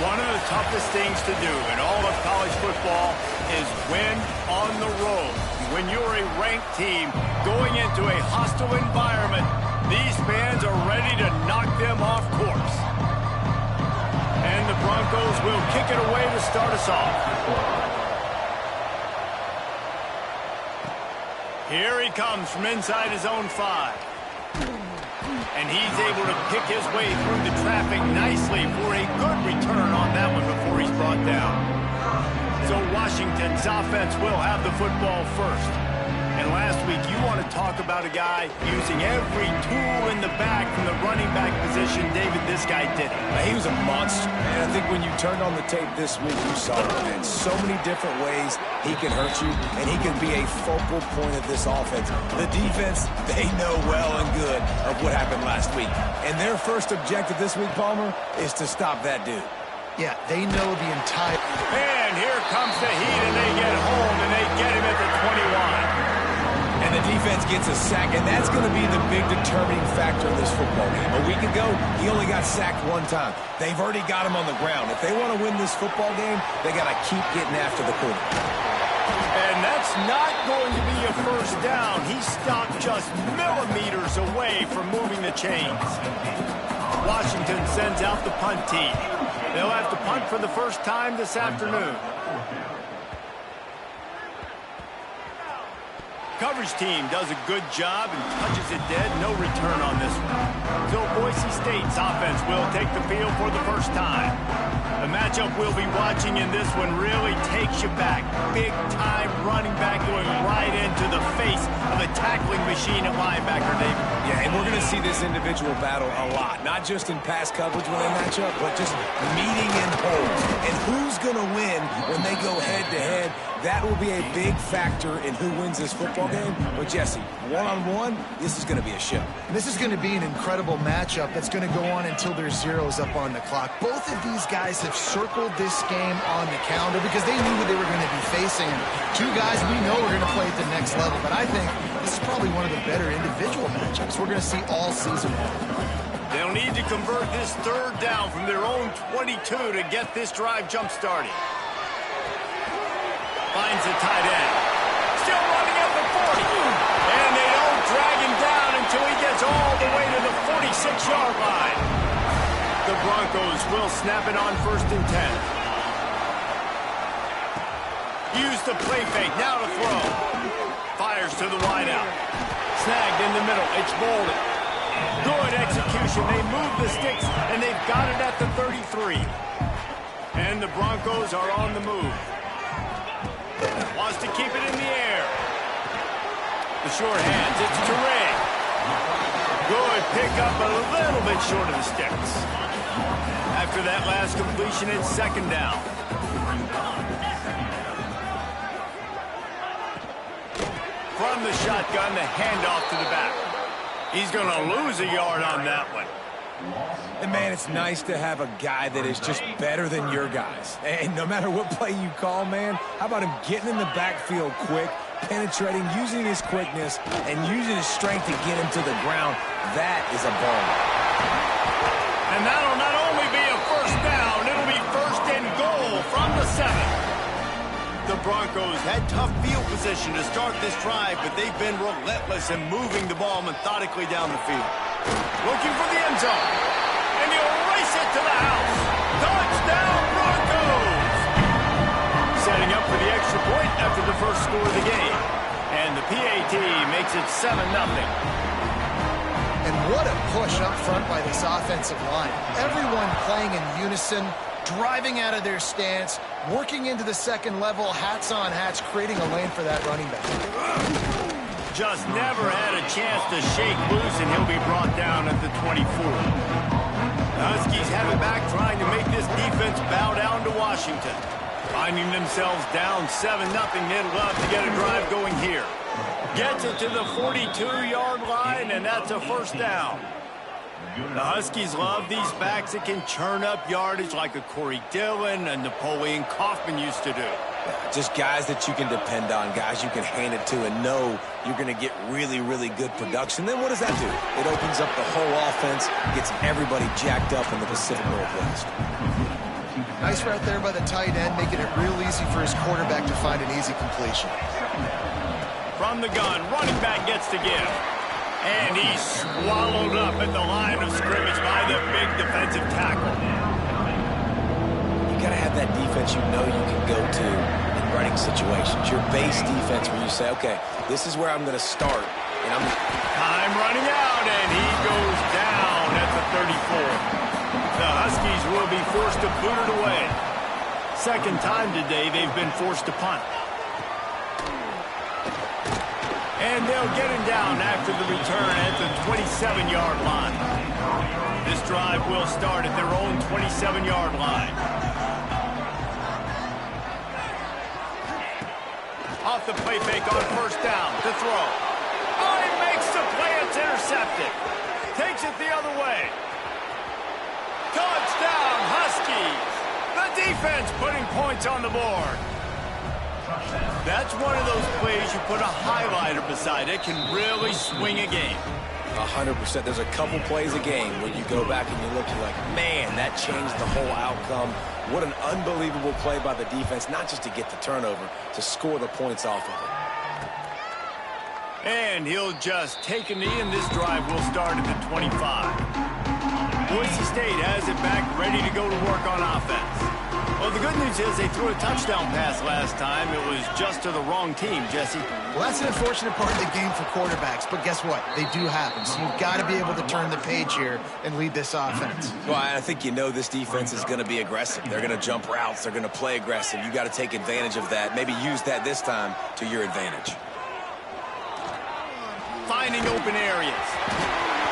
One of the toughest things to do in all of college football is win on the road. When you're a ranked team going into a hostile environment, these fans are ready to knock them off course. And the Broncos will kick it away to start us off. Here he comes from inside his own 5. And he's able to pick his way through the traffic nicely for a good return on that one before he's brought down. So Washington's offense will have the football first. And last week, you want to talk about a guy using every tool in the bag from the running back position. David, this guy did it. He was a monster. And I think when you turned on the tape this week, you saw it in so many different ways he can hurt you, and he can be a focal point of this offense. The defense, they know well and good of what happened last week. And their first objective this week, Palmer, is to stop that dude. Yeah, they know the entire... And here comes the heat, and they get home, and they get him at the 21. And the defense gets a sack, and that's going to be the big determining factor of this football game. A week ago, he only got sacked 1 time. They've already got him on the ground. If they want to win this football game, they got to keep getting after the quarterback. And that's not going to be a first down. He stopped just millimeters away from moving the chains. Washington sends out the punt team. They'll have to punt for the first time this afternoon. Coverage team does a good job and touches it dead. No return on this one. So Boise State's offense will take the field for the first time. The matchup we'll be watching in this one really takes you back. Big-time running back going right into the face of a tackling machine at linebacker, David. Yeah, and we're going to see this individual battle a lot. Not just in pass coverage when they match up, but just meeting in holes. And who's going to win when they go head-to-head? That will be a big factor in who wins this football game. But, Jesse, one-on-one, this is going to be a show. This is going to be an incredible matchup that's going to go on until there's zeros up on the clock. Both of these guys have circled this game on the calendar because they knew what they were going to be facing. Two guys we know are going to play at the next level. But I think this is probably one of the better individual matchups we're going to see all season long. They'll need to convert this 3rd down from their own 22 to get this drive jump-started. Finds the tight end. Still running at the 40. And they don't drag him down until he gets all the way to the 46-yard line. The Broncos will snap it on 1st and 10. Use the play fake. Now to throw. Fires to the wideout. Snagged in the middle. It's Bolden. Good execution. They move the sticks, and they've got it at the 33. And the Broncos are on the move. Wants to keep it in the air. The short hands, it's Turay. Good pickup, a little bit short of the sticks. After that last completion, it's 2nd down. From the shotgun, the handoff to the back. He's going to lose a yard on that one. And, man, it's nice to have a guy that is just better than your guys. And no matter what play you call, man, how about him getting in the backfield quick, penetrating, using his quickness, and using his strength to get him to the ground. That is a ball. And that'll not only be a first down, it'll be 1st and goal from the 7. The Broncos had tough field position to start this drive, but they've been relentless in moving the ball methodically down the field. Looking for the end zone. And he'll race it to the house. Touchdown, Broncos! Setting up for the extra point after the first score of the game. And the PAT makes it 7-0. And what a push up front by this offensive line. Everyone playing in unison, driving out of their stance, working into the 2nd level, hats on hats, creating a lane for that running back. Just never had a chance to shake loose, and he'll be brought down at the 24. The Huskies have it back, trying to make this defense bow down to Washington. Finding themselves down 7-0, they'd love to get a drive going here. Gets it to the 42-yard line, and that's a 1st down. The Huskies love these backs that can churn up yardage like a Corey Dillon and Napoleon Kaufman used to do. Just guys that you can depend on, guys you can hand it to and know you're going to get really, really good production. Then what does that do? It opens up the whole offense, gets everybody jacked up in the Pacific Northwest. Nice route there by the tight end, making it real easy for his quarterback to find an easy completion. From the gun, running back gets to give. And he's swallowed up at the line of scrimmage by the big defensive tackle. You got to have that defense you know you can go to in running situations. Your base defense where you say, okay, this is where I'm going to start. And Time running out, and he goes down at the 34. The Huskies will be forced to boot it away. Second time today they've been forced to punt. And they'll get him down after the return at the 27-yard line. This drive will start at their own 27-yard line. Off the play fake on first down to throw. Oh, he makes the play. It's intercepted. Takes it the other way. Touchdown, Huskies. The defense putting points on the board. That's one of those plays you put a highlighter beside it, can really swing a game. 100%. There's a couple plays a game where you go back and you look, you're like, man, that changed the whole outcome. What an unbelievable play by the defense, not just to get the turnover, to score the points off of it. And he'll just take a knee, and this drive will start at the 25. Boise State has it back, ready to go to work on offense. Well, the good news is they threw a touchdown pass last time. It was just to the wrong team, Jesse. Well, that's an unfortunate part of the game for quarterbacks, but guess what? They do happen, so you've got to be able to turn the page here and lead this offense. Well, I think you know this defense is going to be aggressive. They're going to jump routes. They're going to play aggressive. You got to take advantage of that. Maybe use that this time to your advantage. Finding open areas.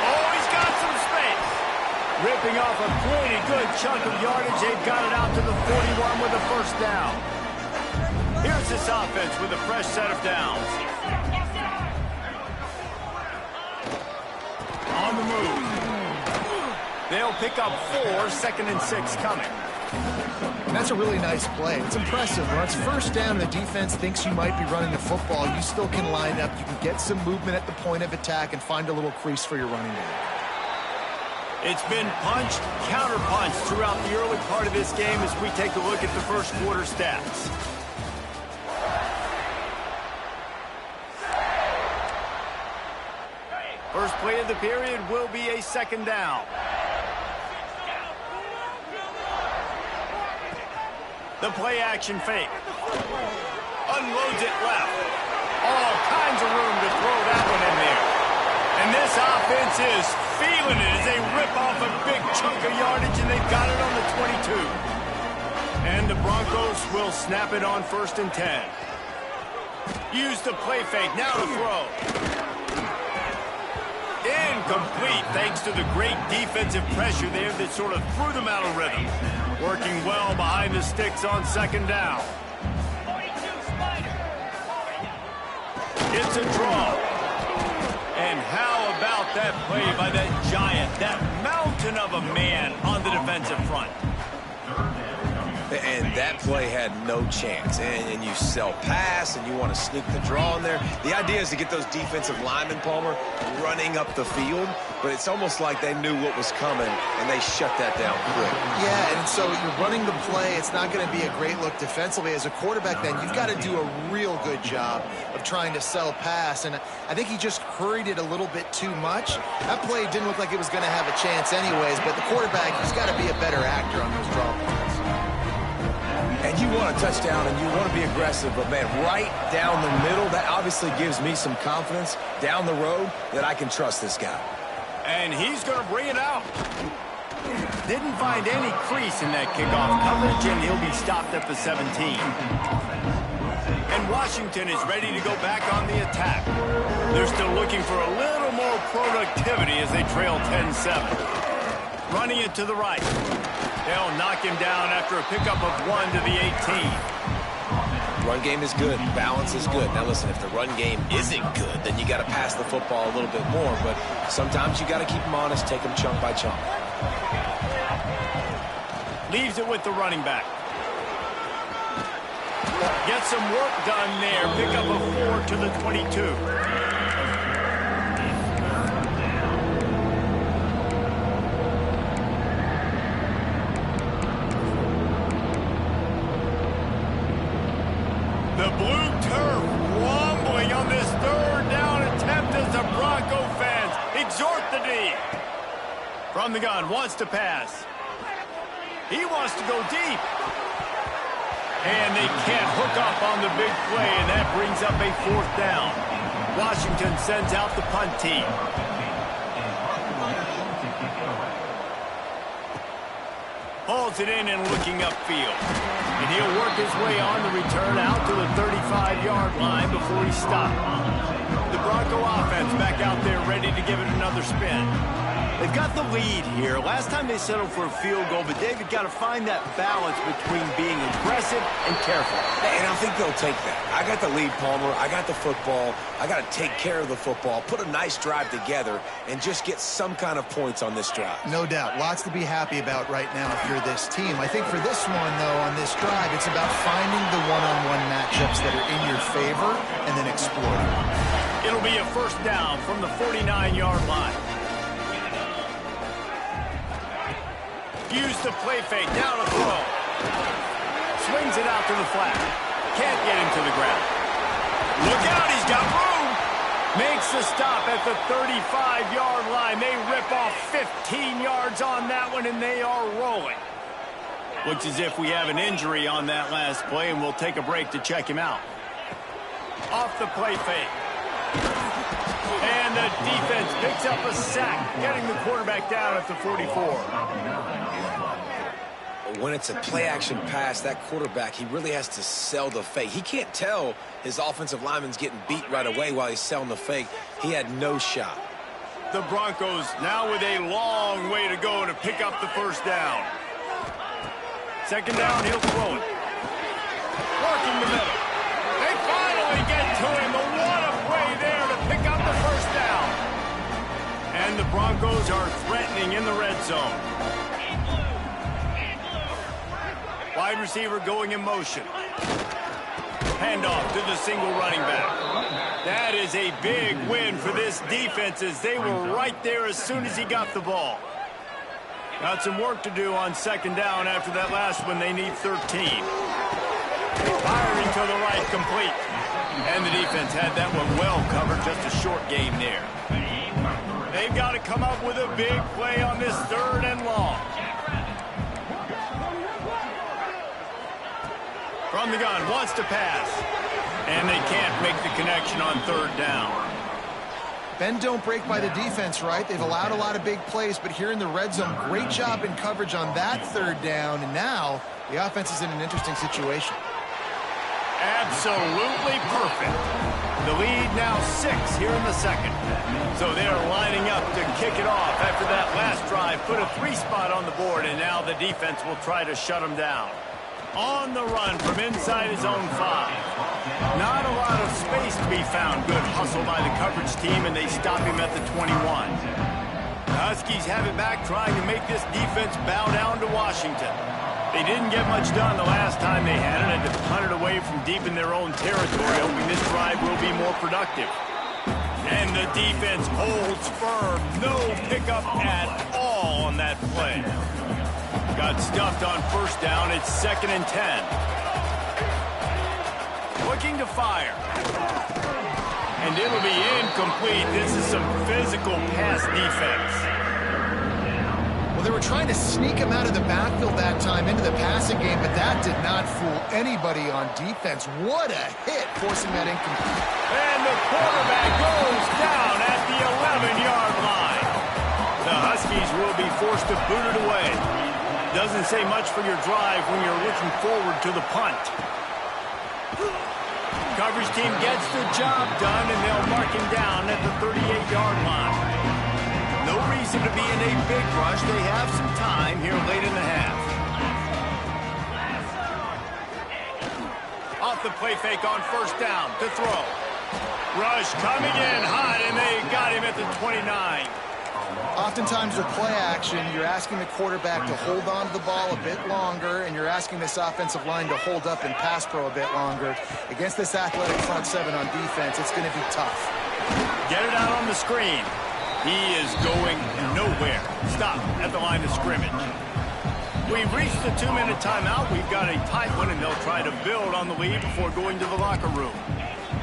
Oh, he's got some space. Ripping off a pretty good chunk of yardage. They've got it out to the 41 with a first down. Here's this offense with a fresh set of downs. On the move. They'll pick up 4, 2nd and 6 coming. That's a really nice play. It's impressive. When it's first down and the defense thinks you might be running the football, you still can line up. You can get some movement at the point of attack and find a little crease for your running back. It's been punched, counter-punched throughout the early part of this game as we take a look at the first quarter stats. First play of the period will be a second down. The play action fake. Unloads it left. All kinds of room to throw that one in there. And this offense is feeling it as they rip off a big chunk of yardage, and they've got it on the 22. And the Broncos will snap it on 1st and 10. Use the play fake. Now to throw. Incomplete thanks to the great defensive pressure there that sort of threw them out of rhythm. Working well behind the sticks on 2nd down. It's a draw. And how about that play by that giant, that mountain of a man on the defensive front? And that play had no chance. And you sell pass, and you want to sneak the draw in there. The idea is to get those defensive linemen, Palmer, running up the field. But it's almost like they knew what was coming, and they shut that down quick. Yeah, and so you're running the play. It's not going to be a great look defensively. As a quarterback, then, you've got to do a real good job of trying to sell pass. And I think he just hurried it a little bit too much. That play didn't look like it was going to have a chance anyways, but the quarterback, he's got to be a better actor on those draw plays. And you want a touchdown, and you want to be aggressive, but, man, right down the middle, that obviously gives me some confidence down the road that I can trust this guy. And he's going to bring it out. Didn't find any crease in that kickoff coverage, and he'll be stopped at the 17. And Washington is ready to go back on the attack. They're still looking for a little more productivity as they trail 10-7. Running it to the right. They'll knock him down after a pickup of 1 to the 18. Run game is good. Balance is good. Now, listen, if the run game isn't good, then you got to pass the football a little bit more. But sometimes you got to keep them honest, take them chunk by chunk. Leaves it with the running back. Get some work done there. Pick up a 4 to the 22. blue turf rumbling on this third down attempt as the Bronco fans exhort the D. From the gun, wants to pass. He wants to go deep. And they can't hook up on the big play, and that brings up a fourth down. Washington sends out the punt team. Hauls it in and looking upfield. And he'll work his way on the return out to the 35-yard line before he's stopped. The Bronco offense back out there ready to give it another spin. They've got the lead here. Last time they settled for a field goal, but David got to find that balance between being aggressive and careful. And I think they'll take that. I got the lead, Palmer. I got the football. I got to take care of the football, put a nice drive together, and just get some kind of points on this drive. No doubt. Lots to be happy about right now if you're this team. I think for this one, though, on this drive, it's about finding the one-on-one matchups that are in your favor and then exploiting them. It'll be a first down from the 49-yard line. Use the play fake, down a throw. Swings it out to the flat. Can't get him to the ground. Look out, he's got room. Makes the stop at the 35-yard line. They rip off 15 yards on that one, and they are rolling. Looks as if we have an injury on that last play, and we'll take a break to check him out. Off the play fake. And the defense picks up a sack, getting the quarterback down at the 44. When it's a play-action pass, that quarterback, he really has to sell the fake. He can't tell his offensive lineman's getting beat right away while he's selling the fake. He had no shot. The Broncos now with a long way to go to pick up the first down. Second down, he'll throw it. Working the middle. They finally get to him. But what a play there to pick up the first down. And the Broncos are threatening in the red zone. Wide receiver going in motion. Handoff to the single running back. That is a big win for this defense as they were right there as soon as he got the ball. Got some work to do on second down after that last one. They need 13. Firing to the right, complete. And the defense had that one well covered, just a short game there. They've got to come up with a big play on this third and long. From the gun, wants to pass. And they can't make the connection on third down. Bend don't break by the defense, right? They've allowed a lot of big plays, but here in the red zone, great job in coverage on that third down. And now the offense is in an interesting situation. Absolutely perfect. The lead now 6 here in the second. So they're lining up to kick it off after that last drive. Put a 3 spot on the board, and now the defense will try to shut them down. On the run from inside his own 5. Not a lot of space to be found. Good hustle by the coverage team, and they stop him at the 21. The Huskies have it back, trying to make this defense bow down to Washington. They didn't get much done the last time they had it, and to punt it away from deep in their own territory, hoping this drive will be more productive. And the defense holds firm. No pickup at all on that play. Got stuffed on first down. It's 2nd and 10. Looking to fire. And it'll be incomplete. This is some physical pass defense. Well, they were trying to sneak him out of the backfield that time into the passing game, but that did not fool anybody on defense. What a hit, forcing that incomplete. And the quarterback goes down at the 11-yard line. The Huskies will be forced to boot it away. Doesn't say much for your drive when you're looking forward to the punt. Coverage team gets the job done, and they'll mark him down at the 38-yard line. No reason to be in a big rush. They have some time here late in the half. Off the play fake on first down to throw. Rush coming in hot, and they got him at the 29. Oftentimes with play action, you're asking the quarterback to hold on to the ball a bit longer, and you're asking this offensive line to hold up in pass pro a bit longer. Against this athletic front 7 on defense, it's going to be tough. Get it out on the screen. He is going nowhere. Stop at the line of scrimmage. We've reached the 2-minute timeout. We've got a tight one, and they'll try to build on the lead before going to the locker room.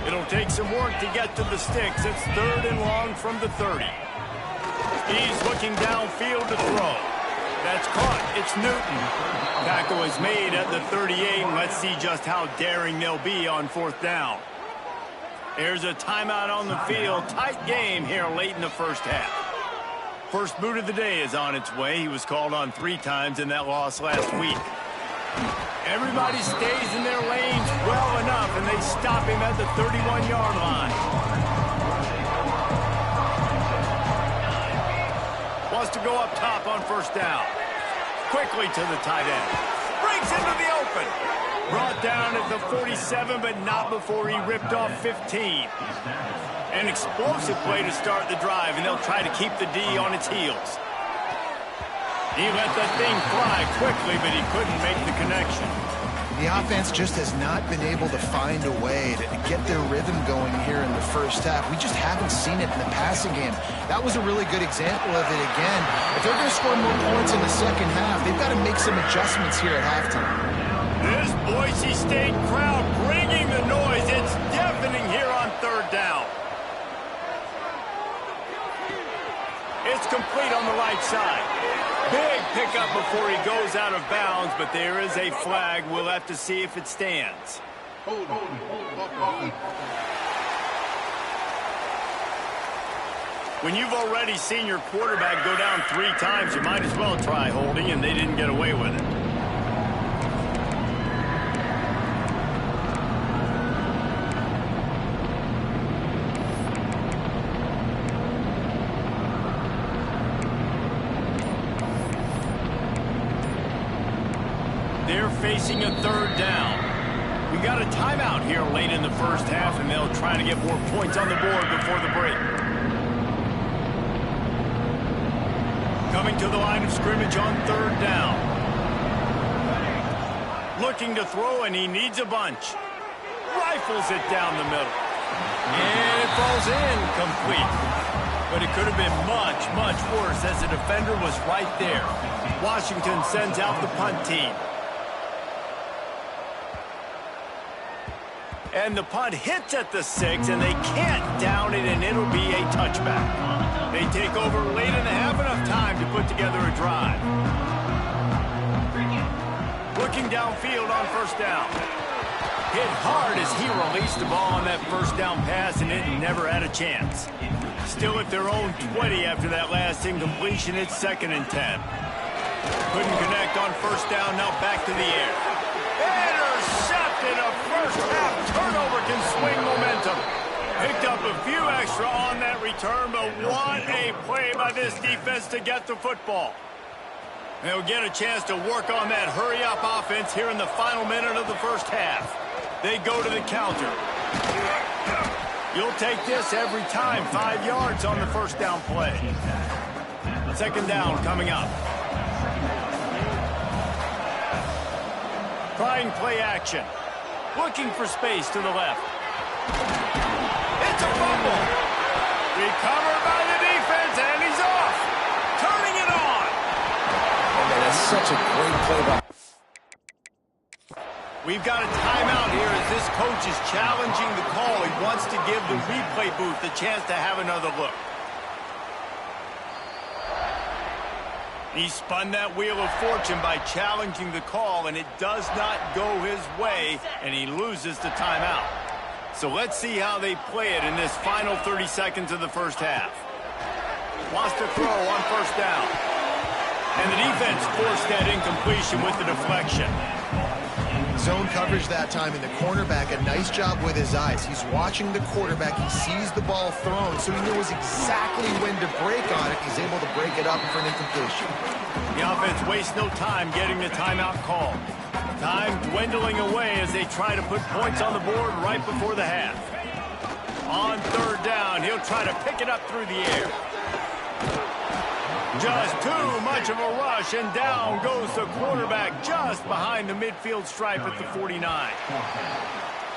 It'll take some work to get to the sticks. It's 3rd and long from the 30. He's looking downfield to throw. That's caught. It's Newton. Tackle is made at the 38, and let's see just how daring they'll be on 4th down. There's a timeout on the field. Tight game here late in the first half. First boot of the day is on its way. He was called on 3 times in that loss last week. Everybody stays in their lanes well enough, and they stop him at the 31-yard line. Wants to go up top on 1st down. Quickly to the tight end. Breaks into the open. Brought down at the 47, but not before he ripped off 15. An explosive play to start the drive, and they'll try to keep the D on its heels. He let that thing fly quickly, but he couldn't make the connection. The offense just has not been able to find a way to get their rhythm going here in the first half. We just haven't seen it in the passing game. That was a really good example of it again. If they're going to score more points in the second half, they've got to make some adjustments here at halftime. This Boise State crowd bringing the noise. It's deafening here on 3rd down. It's complete on the right side. Big pickup before he goes out of bounds, but there is a flag. We'll have to see if it stands. When you've already seen your quarterback go down 3 times, you might as well try holding, and they didn't get away with it. They're facing a 3rd down. We got a timeout here late in the first half, and they'll try to get more points on the board before the break. Coming to the line of scrimmage on 3rd down. Looking to throw, and he needs a bunch. Rifles it down the middle. And it falls in complete. But it could have been much, much worse as the defender was right there. Washington sends out the punt team. And the punt hits at the 6, and they can't down it, and it'll be a touchback. They take over late in the half, enough time to put together a drive. Looking downfield on 1st down. Hit hard as he released the ball on that 1st down pass, and it never had a chance. Still at their own 20 after that last incompletion. It's 2nd and 10. Couldn't connect on 1st down, now back to the air. Intercepted. A first half turnover can swing momentum. Picked up a few extra on that return, but what a play by this defense to get the football. They'll get a chance to work on that hurry-up offense here in the final minute of the first half. They go to the counter. You'll take this every time. 5 yards on the 1st down play. 2nd down coming up. Trying play action. Looking for space to the left. It's a fumble. Recovered by the defense, and he's off. Turning it on. Man, that's such a great play by. We've got a timeout here as this coach is challenging the call. He wants to give the replay booth a chance to have another look. He spun that wheel of fortune by challenging the call, and it does not go his way, and he loses the timeout. So let's see how they play it in this final 30 seconds of the first half. Wants to throw on 1st down. And the defense forced that incompletion with the deflection. Zone coverage that time, and the cornerback, a nice job with his eyes. He's watching the quarterback. He sees the ball thrown, so he knows exactly when to break on it. He's able to break it up for an incompletion. The offense wastes no time getting the timeout called. Time dwindling away as they try to put points on the board right before the half. On 3rd down, he'll try to pick it up through the air. Just too much of a rush, and down goes the quarterback just behind the midfield stripe at the 49.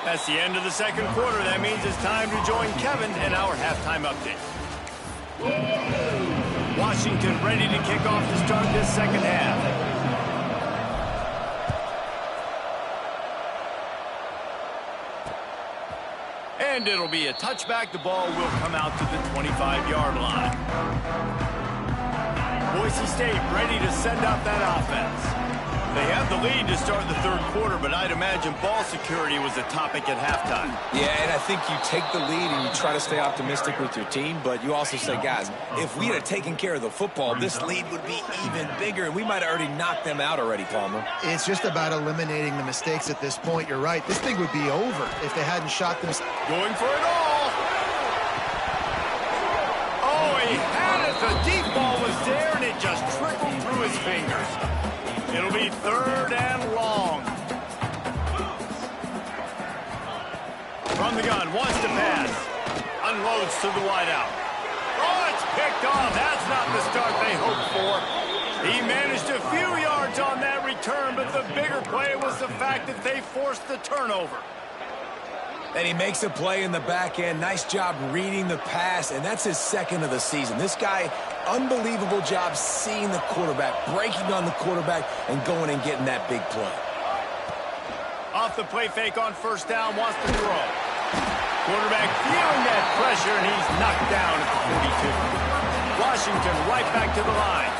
That's the end of the 2nd quarter. That means it's time to join Kevin in our halftime update. Washington ready to kick off to start this 2nd half. And it'll be a touchback. The ball will come out to the 25-yard line. Boise State ready to send out that offense. They have the lead to start the third quarter, but I'd imagine ball security was a topic at halftime. Yeah, and I think you take the lead and you try to stay optimistic with your team, but you also say, guys, if we had taken care of the football, this lead would be even bigger, and we might have already knocked them out already, Palmer. It's just about eliminating the mistakes at this point. You're right. This thing would be over if they hadn't shot them. Going for it all. Oh, he had it. The deep ball was there, and it just trickled through his fingers. It'll be third and long. From the gun, wants to pass. Unloads to the wideout. Oh, it's picked off. That's not the start they hoped for. He managed a few yards on that return, but the bigger play was the fact that they forced the turnover. And he makes a play in the back end. Nice job reading the pass, and that's his second of the season. This guy, unbelievable job seeing the quarterback, breaking on the quarterback, and going and getting that big play. Off the play fake on first down, wants to throw. Quarterback feeling that pressure, and he's knocked down at the 42. Washington right back to the line.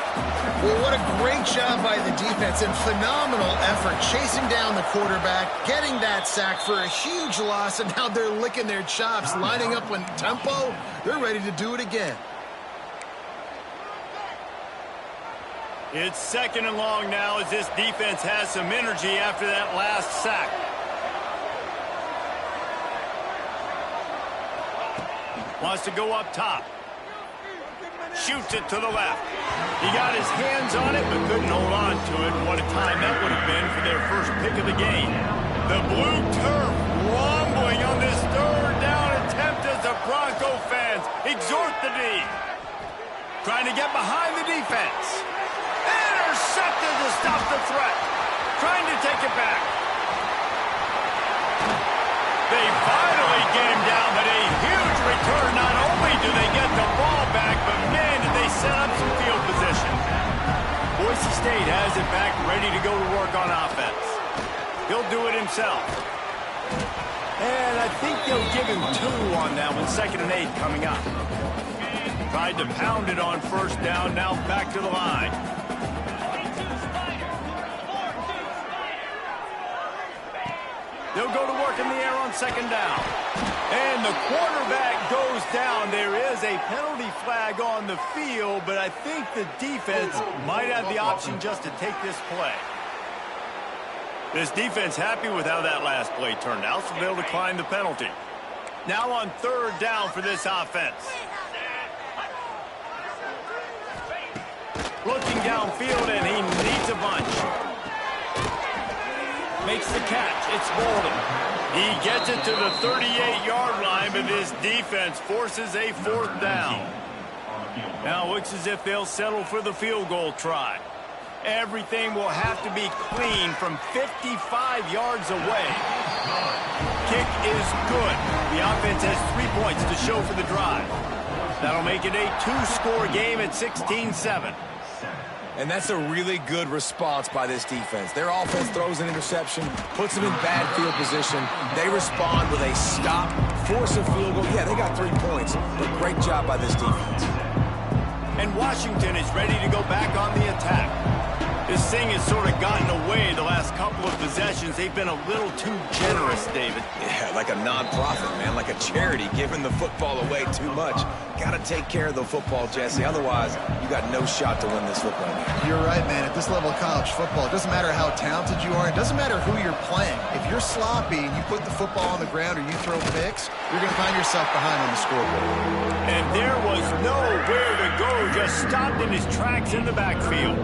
Well, what a great job by the defense and phenomenal effort chasing down the quarterback, getting that sack for a huge loss, and now they're licking their chops, lining up in tempo. They're ready to do it again. It's second and long now as this defense has some energy after that last sack. Wants to go up top. Shoots it to the left. He got his hands on it, but couldn't hold on to it. What a time that would have been for their first pick of the game. The blue turf rumbling on this third down attempt as the Bronco fans exhort the D. Trying to get behind the defense. Intercepted to stop the threat. Trying to take it back. They finally get him down, but a huge return. Not only do they get the ball back, but man, did they set up some field position. Boise State has it back, ready to go to work on offense. He'll do it himself. And I think they'll give him 2 on that one. 2nd and 8 coming up. Tried to pound it on first down, now back to the line. They'll go to work in the air on 2nd down. And the quarterback goes down. There is a penalty flag on the field, but I think the defense might have the option just to take this play. This defense happy with how that last play turned out, so they'll decline the penalty. Now on 3rd down for this offense. Looking downfield, and he needs a bunch. Makes the catch. It's Bolden. He gets it to the 38-yard line, but this defense forces a 4th down. Now it looks as if they'll settle for the field goal try. Everything will have to be clean from 55 yards away. Kick is good. The offense has 3 points to show for the drive. That'll make it a 2-score game at 16-7. And that's a really good response by this defense. Their offense throws an interception, puts them in bad field position. They respond with a stop, force a field goal. Yeah, they got 3 points, but great job by this defense. And Washington is ready to go back on the attack. This thing has sort of gotten away the last couple of possessions. They've been a little too generous, David. Yeah, like a nonprofit, man, like a charity, giving the football away too much. Got to take care of the football, Jesse. Otherwise, you got no shot to win this football game. You're right, man. At this level of college football, it doesn't matter how talented you are. It doesn't matter who you're playing. If you're sloppy and you put the football on the ground or you throw picks, you're going to find yourself behind on the scoreboard. And there was nowhere to go. Just stopped in his tracks in the backfield.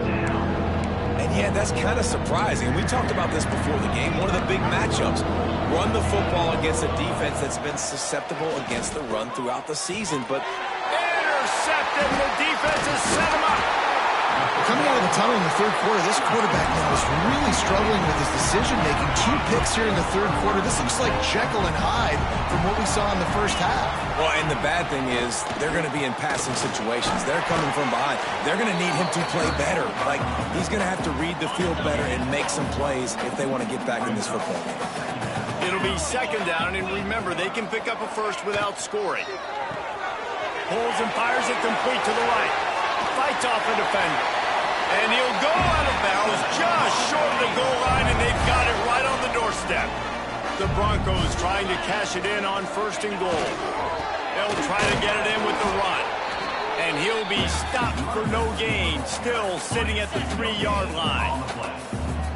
And yeah, that's kind of surprising. We talked about this before the game. One of the big matchups. Run the football against a defense that's been susceptible against the run throughout the season. But intercepted. The defense has set him up. Coming out of the tunnel in the third quarter, this quarterback now is really struggling with his decision-making. 2 picks here in the third quarter. This looks like Jekyll and Hyde from what we saw in the first half. Well, and the bad thing is they're going to be in passing situations. They're coming from behind. They're going to need him to play better. Like, he's going to have to read the field better and make some plays if they want to get back in this football game. It'll be second down, and remember, they can pick up a first without scoring. Pulls and fires it complete to the right. Fights off a defender. And he'll go out of bounds just short of the goal line, and they've got it right on the doorstep. The Broncos trying to cash it in on 1st and goal. They'll try to get it in with the run. And he'll be stopped for no gain, still sitting at the 3-yard line.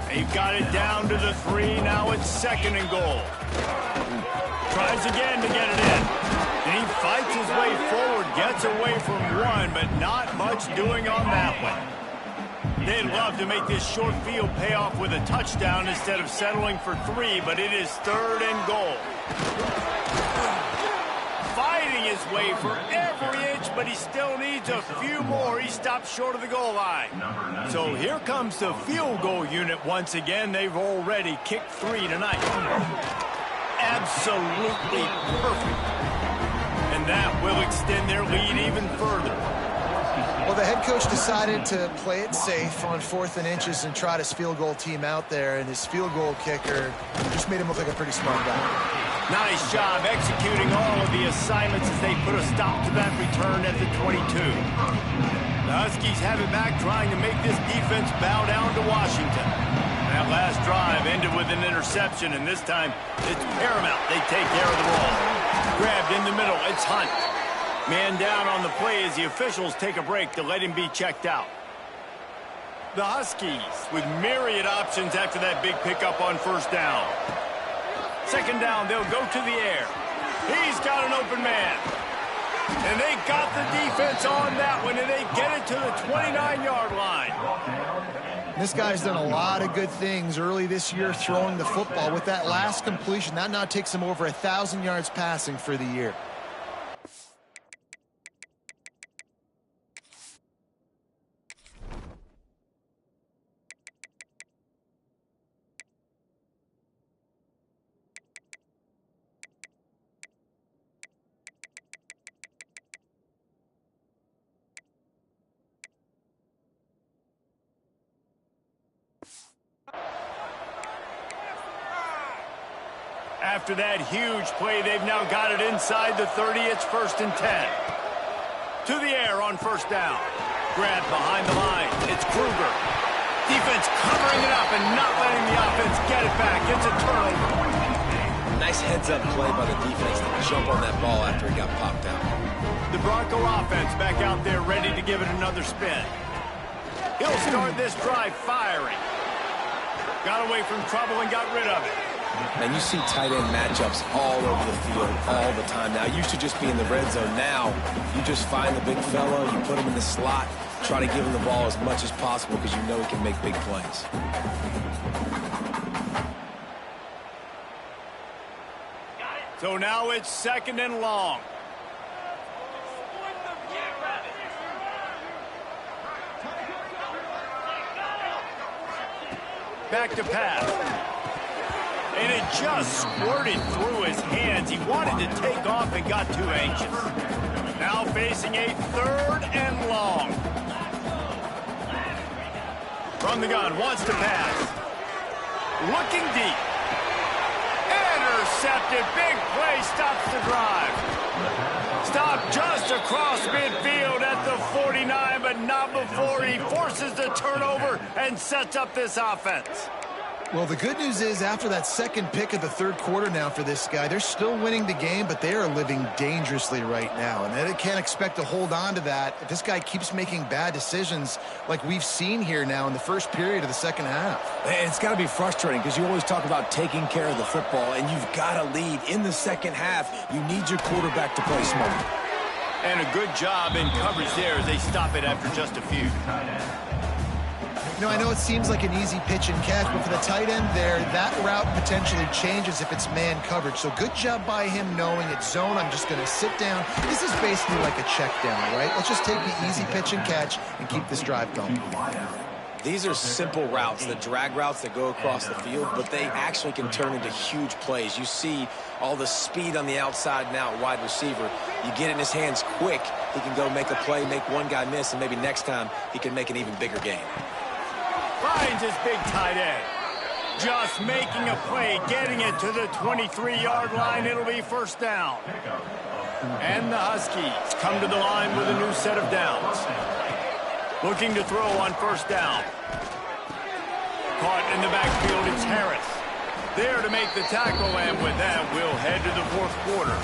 They've got it down to the 3. Now it's 2nd and goal. Tries again to get it in. And he fights his way forward, gets away from one, but not much doing on that one. They'd love to make this short field pay off with a touchdown instead of settling for 3, but it is 3rd and goal. Fighting his way for every inch, but he still needs a few more. He stops short of the goal line. So here comes the field goal unit once again. They've already kicked 3 tonight. Absolutely perfect. And that will extend their lead even further. Well, the head coach decided to play it safe on 4th and inches and trot his field goal team out there, and his field goal kicker just made him look like a pretty smart guy. Nice job executing all of the assignments as they put a stop to that return at the 22. The Huskies have it back, trying to make this defense bow down to Washington. That last drive ended with an interception, and this time it's paramount they take care of the ball. Grabbed in the middle, it's Hunt. Man down on the play as the officials take a break to let him be checked out. The Huskies with myriad options after that big pickup on 1st down. 2nd down, they'll go to the air. He's got an open man. And they got the defense on that one, and they get it to the 29-yard line. This guy's done a lot of good things early this year throwing the football. With that last completion, that now takes him over 1,000 yards passing for the year. After that huge play, they've now got it inside the 30. It's 1st and 10. To the air on 1st down. Grabbed behind the line. It's Kruger. Defense covering it up and not letting the offense get it back. It's a turnover. Nice heads-up play by the defense to jump on that ball after he got popped out. The Bronco offense back out there ready to give it another spin. He'll start this drive firing. Got away from trouble and got rid of it. Man, you see tight end matchups all over the field all the time. Now, it used to just be in the red zone. Now, you just find the big fella, you put him in the slot, try to give him the ball as much as possible because you know he can make big plays. So now it's 2nd and long. Back to pass. And it just squirted through his hands. He wanted to take off and got too anxious. Now facing a 3rd and long. From the gun, wants to pass. Looking deep. Intercepted. Big play, stops the drive. Stopped just across midfield at the 49, but not before he forces the turnover and sets up this offense. Well, the good news is after that second pick of the 3rd quarter now for this guy, they're still winning the game, but they are living dangerously right now. And they can't expect to hold on to that if this guy keeps making bad decisions like we've seen here now in the first period of the 2nd half. And it's got to be frustrating because you always talk about taking care of the football, and you've got to lead in the 2nd half. You need your quarterback to play smart. And a good job in coverage there as they stop it after just a few. You know, I know it seems like an easy pitch and catch, but for the tight end there, that route potentially changes if it's man coverage. So good job by him knowing it's zone. I'm just going to sit down. This is basically like a check down, right? Let's just take the easy pitch and catch and keep this drive going. These are simple routes, the drag routes that go across the field, but they actually can turn into huge plays. You see all the speed on the outside now at wide receiver. You get it in his hands quick, he can go make a play, make one guy miss, and maybe next time he can make an even bigger game. Finds his big tight end. Just making a play, getting it to the 23-yard line. It'll be first down. And the Huskies come to the line with a new set of downs. Looking to throw on first down. Caught in the backfield, it's Harris. There to make the tackle, and with that, we'll head to the fourth quarter.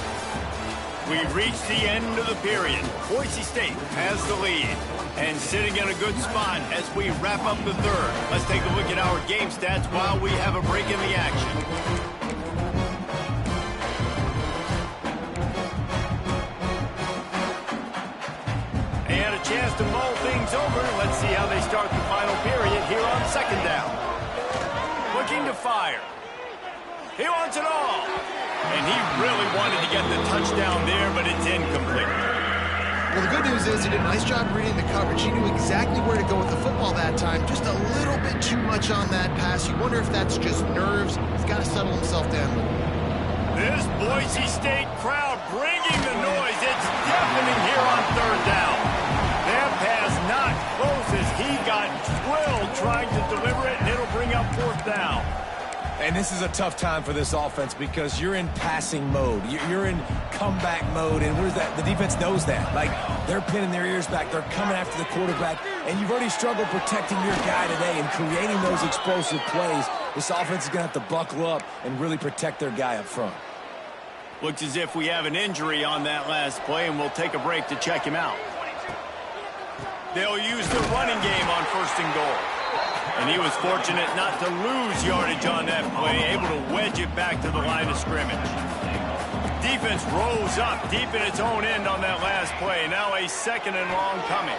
We've reached the end of the period. Boise State has the lead and sitting in a good spot as we wrap up the third. Let's take a look at our game stats while we have a break in the action. And a chance to mull things over. Let's see how they start the final period here on second down. Looking to fire. He wants it all. And he really wanted to get the touchdown there, but it's incomplete. Well, the good news is he did a nice job reading the coverage. He knew exactly where to go with the football that time. Just a little bit too much on that pass. You wonder if that's just nerves. He's got to settle himself down. This Boise State crowd bringing the noise. It's deafening here on third down. That pass not close as he got drilled trying to deliver it, and it'll bring up fourth down. And this is a tough time for this offense because you're in passing mode. You're in comeback mode, and where's that? The defense knows that. Like, they're pinning their ears back. They're coming after the quarterback, and you've already struggled protecting your guy today and creating those explosive plays. This offense is going to have to buckle up and really protect their guy up front. Looks as if we have an injury on that last play, and we'll take a break to check him out. They'll use the running game on first and goal. And he was fortunate not to lose yardage on that play, able to wedge it back to the line of scrimmage. Defense rose up deep in its own end on that last play. Now a second and long coming.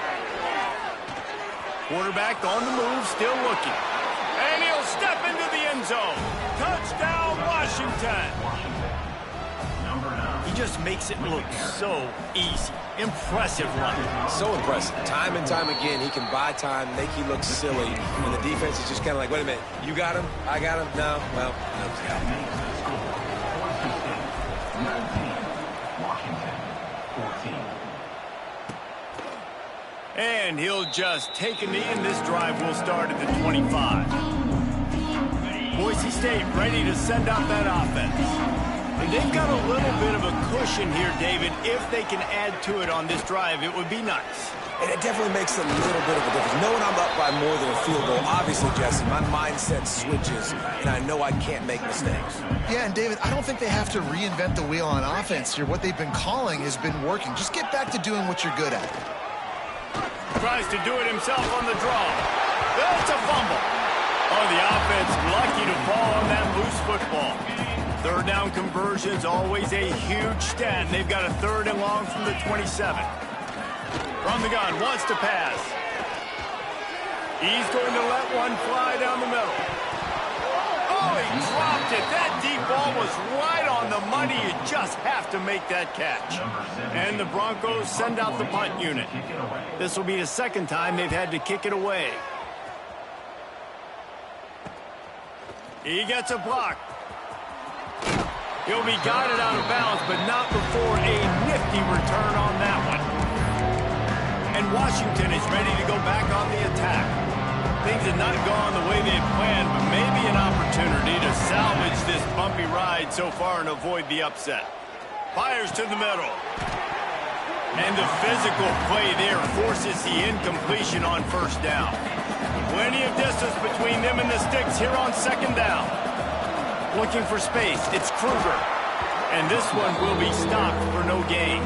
Quarterback on the move, still looking. And he'll step into the end zone. Touchdown, Washington. He just makes it look so easy. Impressive run. So impressive. Time and time again, he can buy time, make you look silly, and the defense is just kind of like, wait a minute, you got him? I got him? No? Well, no. And he'll just take a knee, and this drive will start at the 25. Boise State ready to send out that offense. And they've got a little bit of a cushion here, David. If they can add to it on this drive, it would be nice. And it definitely makes a little bit of a difference. Knowing I'm up by more than a field goal, obviously, Jesse, my mindset switches, and I know I can't make mistakes. Yeah, and David, I don't think they have to reinvent the wheel on offense here. What they've been calling has been working. Just get back to doing what you're good at. Tries to do it himself on the draw. That's a fumble. Oh, the offense lucky to fall on that loose football. Third down conversions, always a huge stat. And they've got a third and long from the 27. From the gun, wants to pass. He's going to let one fly down the middle. Oh, he dropped it. That deep ball was right on the money. You just have to make that catch. And the Broncos send out the punt unit. This will be the second time they've had to kick it away. He gets a block. He'll be guided out of bounds, but not before a nifty return on that one. And Washington is ready to go back on the attack. Things have not gone the way they had planned, but maybe an opportunity to salvage this bumpy ride so far and avoid the upset. Fires to the middle. And the physical play there forces the incompletion on first down. Plenty of distance between them and the sticks here on second down. Looking for space, it's Kruger. And this one will be stopped for no gain.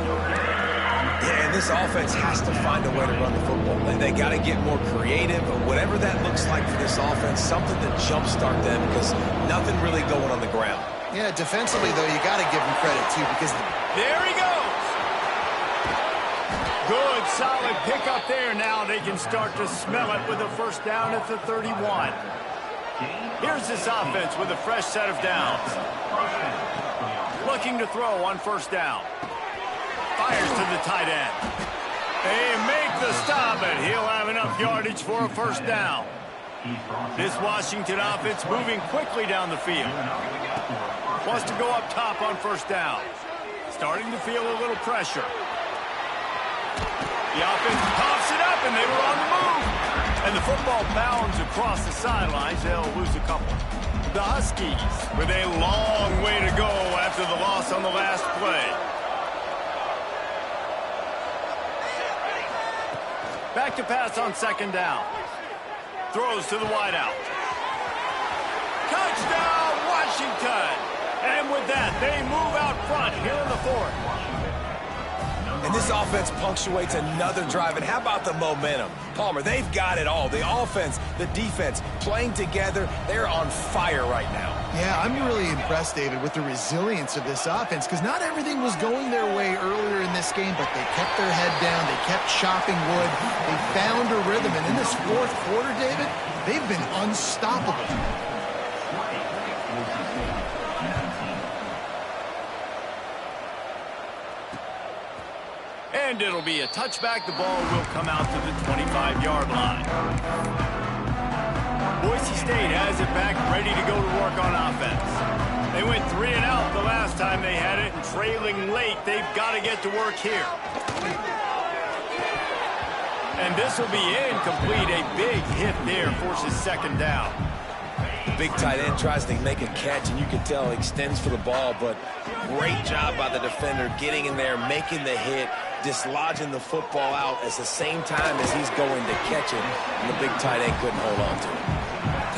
Yeah, and this offense has to find a way to run the football. They got to get more creative, or whatever that looks like for this offense, something to jumpstart them, because nothing really going on the ground. Yeah, defensively, though, you got to give him credit, too, because... There he goes! Good, solid pickup there. Now they can start to smell it with a first down at the 31. Here's this offense with a fresh set of downs. Looking to throw on first down. Fires to the tight end. They make the stop, and he'll have enough yardage for a first down. This Washington offense moving quickly down the field. Wants to go up top on first down. Starting to feel a little pressure. The offense pops it up, and they were on the move. And the football bounds across the sidelines. They'll lose a couple. The Huskies with a long way to go after the loss on the last play. Back to pass on second down. Throws to the wideout. Touchdown, Washington! And with that, they move out front here in the fourth. And this offense punctuates another drive. And how about the momentum? Palmer, they've got it all. The offense, the defense, playing together. They're on fire right now. Yeah, I'm really impressed, David, with the resilience of this offense, because not everything was going their way earlier in this game, but they kept their head down. They kept chopping wood. They found a rhythm. And in this fourth quarter, David, they've been unstoppable. And it'll be a touchback. The ball will come out to the 25-yard line. Boise State has it back, ready to go to work on offense. They went 3 and out the last time they had it, and trailing late, they've got to get to work here. And this will be incomplete. A big hit there forces second down. The big tight end tries to make a catch, and you can tell he extends for the ball, but great job by the defender getting in there, making the hit, dislodging the football out at the same time as he's going to catch it, and the big tight end couldn't hold on to it.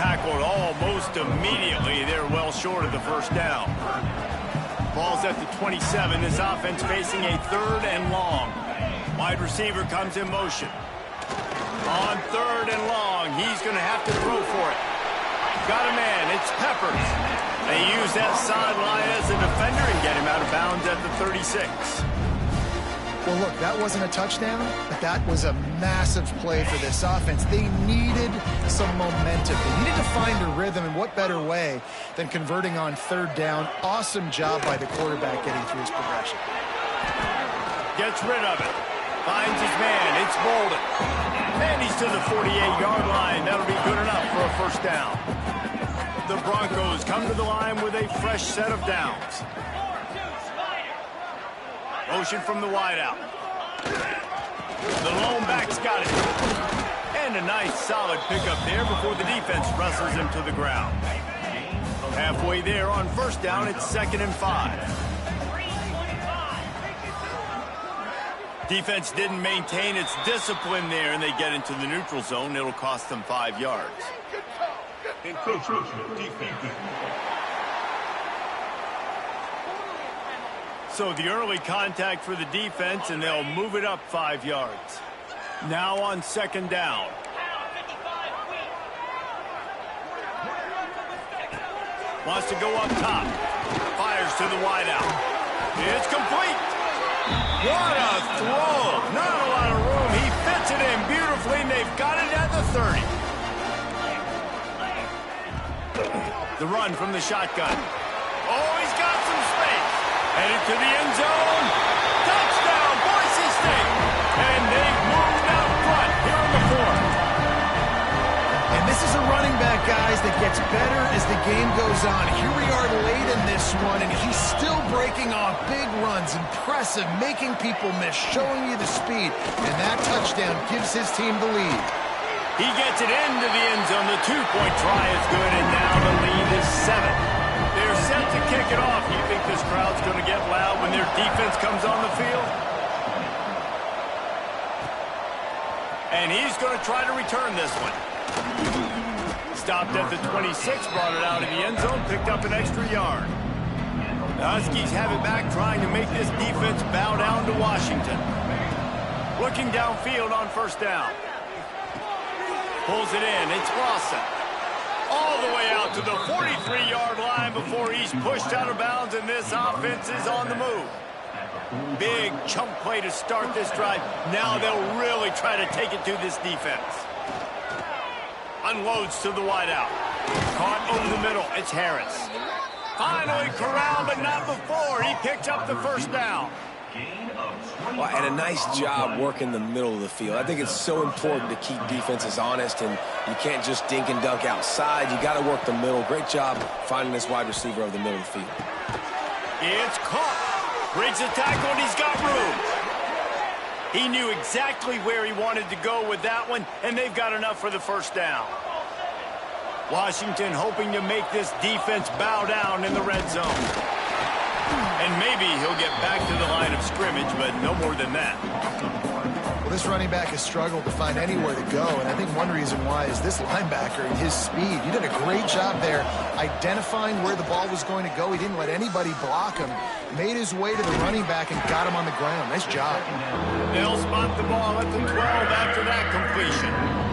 Tackled almost immediately. They're well short of the first down. Ball's at the 27. This offense facing a 3rd and long. Wide receiver comes in motion. On 3rd and long, he's going to have to throw for it. Got a man. It's Peppers. They use that sideline as a defender and get him out of bounds at the 36. Well, look, that wasn't a touchdown, but that was a massive play for this offense. They needed some momentum. They needed to find a rhythm, and what better way than converting on 3rd down. Awesome job by the quarterback getting through his progression. Gets rid of it. Finds his man. It's Bolden. And he's to the 48-yard line. That'll be good enough for a first down. The Broncos come to the line with a fresh set of downs. Motion from the wideout. The lone back's got it. And a nice solid pickup there before the defense wrestles him to the ground. Halfway there on first down, it's 2nd and 5. Defense didn't maintain its discipline there, and they get into the neutral zone. It'll cost them 5 yards. So the early contact for the defense, and they'll move it up 5 yards. Now on 2nd down. Wants to go up top. Fires to the wideout. It's complete. What a throw. Not a lot of room. He fits it in beautifully, and they've got it at the 30. The run from the shotgun. Oh, he's got some space. Headed to the end zone. Touchdown, Boise State. And they've moved out front here in the fourth. And this is a running back, guys, that gets better as the game goes on. Here we are late in this one, and he's still breaking off big runs. Impressive, making people miss, showing you the speed. And that touchdown gives his team the lead. He gets it into the end zone. The 2-point try is good, and now the lead is 7. They're set to kick it off. You think this crowd's going to get loud when their defense comes on the field? And he's going to try to return this one. Stopped at the 26, brought it out of the end zone, picked up an extra yard. The Huskies have it back, trying to make this defense bow down to Washington. Looking downfield on first down. Pulls it in. It's Lawson. All the way out to the 43-yard line before he's pushed out of bounds, and this offense is on the move. Big chunk play to start this drive. Now they'll really try to take it to this defense. Unloads to the wideout. Caught over the middle. It's Harris. Finally corralled, but not before. He picked up the first down. Well, and a nice job working the middle of the field. I think it's so important to keep defenses honest, and you can't just dink and dunk outside. You got to work the middle. Great job finding this wide receiver over the middle of the field. It's caught. Breaks the tackle, and he's got room. He knew exactly where he wanted to go with that one, and they've got enough for the first down. Washington hoping to make this defense bow down in the red zone. And maybe he'll get back to the line of scrimmage, but no more than that. Well, this running back has struggled to find anywhere to go, and I think one reason why is this linebacker and his speed. He did a great job there identifying where the ball was going to go. He didn't let anybody block him. Made his way to the running back and got him on the ground. Nice job. They'll spot the ball at the 12 after that completion.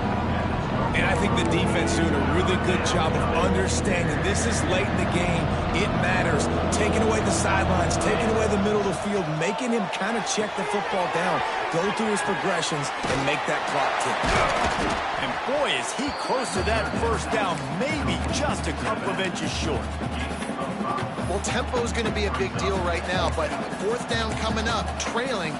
And I think the defense doing a really good job of understanding this is late in the game. It matters. Taking away the sidelines, taking away the middle of the field, making him kind of check the football down, go through his progressions, and make that clock tick. And boy, is he close to that first down, maybe just a couple of inches short. Well, tempo is going to be a big deal right now, but fourth down coming up, trailing,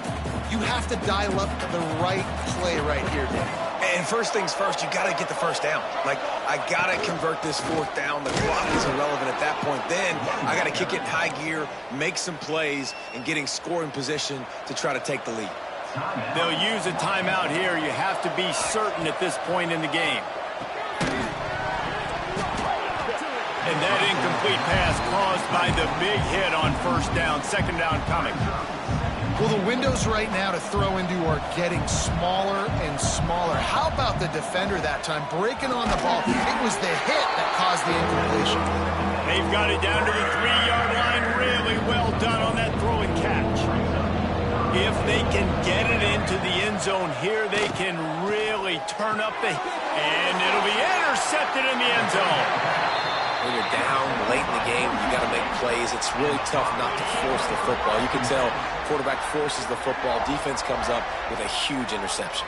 you have to dial up the right play right here, Dan. And first things first, you got to get the first down. Like, I got to convert this fourth down. The clock is irrelevant at that point. Then I got to kick it in high gear, make some plays, and getting scoring position to try to take the lead. They'll use a timeout here. You have to be certain at this point in the game. And that incomplete pass caused by the big hit on first down, second down coming. Well, the windows right now to throw into are getting smaller and smaller. How about the defender that time breaking on the ball? It was the hit that caused the incompletion. They've got it down to the 3-yard line. Really well done on that throw and catch. If they can get it into the end zone here, they can really turn up the... And it'll be intercepted in the end zone. When you're down late in the game, you got to make plays. It's really tough not to force the football. You can tell quarterback forces the football. Defense comes up with a huge interception.